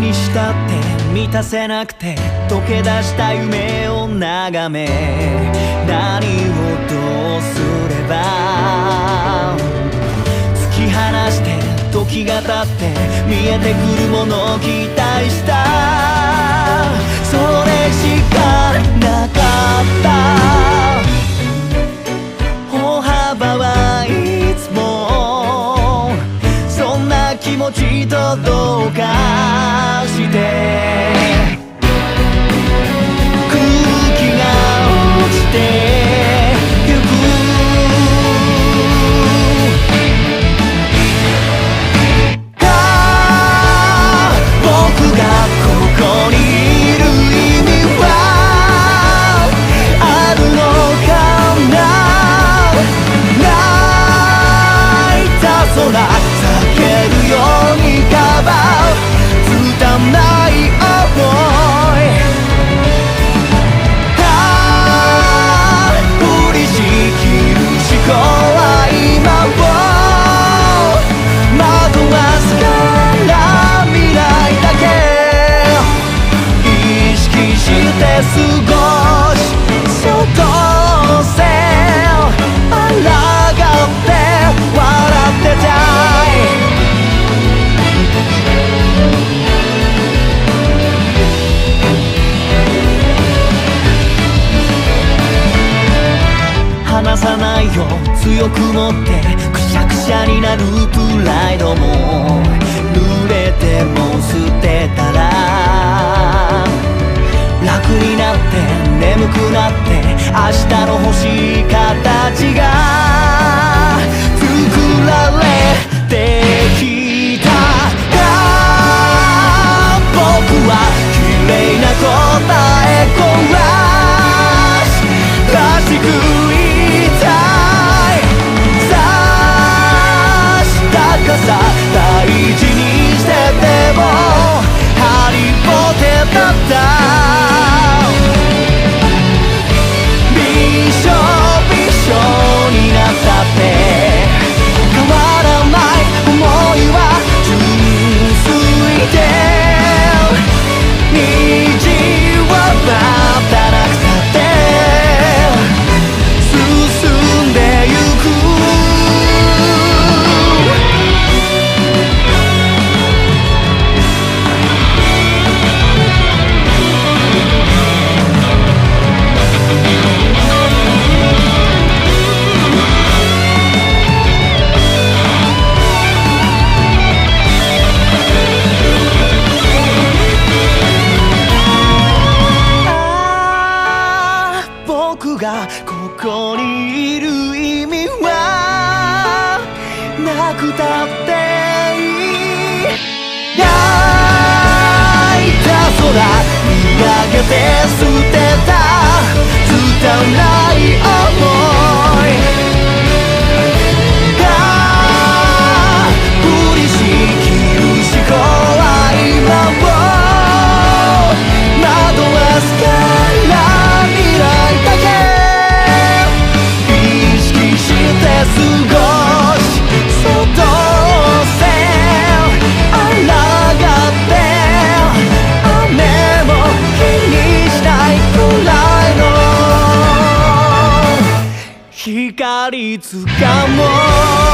にしたって満たせなくて溶け出した夢を眺め、何をどうすれば突き放して時が経って見えてくるものを期待した、それしかなかった。歩幅はいつもそんな気持ちとどうかして空気が落ちてゆく。僕がここにいる意味はあるのかな。泣いた空避けるようにかばう拙い想い、降りしきる思考は今を惑わすから未来だけ意識して過ごし、外せ抗って笑ってたい。離さないよ強く持ってくしゃくしゃになるプライドも濡れても捨てたら楽になって眠くなって明日の欲しい形が作られてきた。僕は綺麗な答えこらしくいたい。高さ大事にしててもハリボテだった。びしょびしょになったって変わらない想いは純粋で、虹は待たなくたって進んでゆく。僕がここにいる意味はなくたっていい。泣いた空見上げて捨てた拙い想いが降りしきる思考は今を惑わすから未来だけ意識して過ごし、外せ抗って雨も気にしないくらいの光つかもう。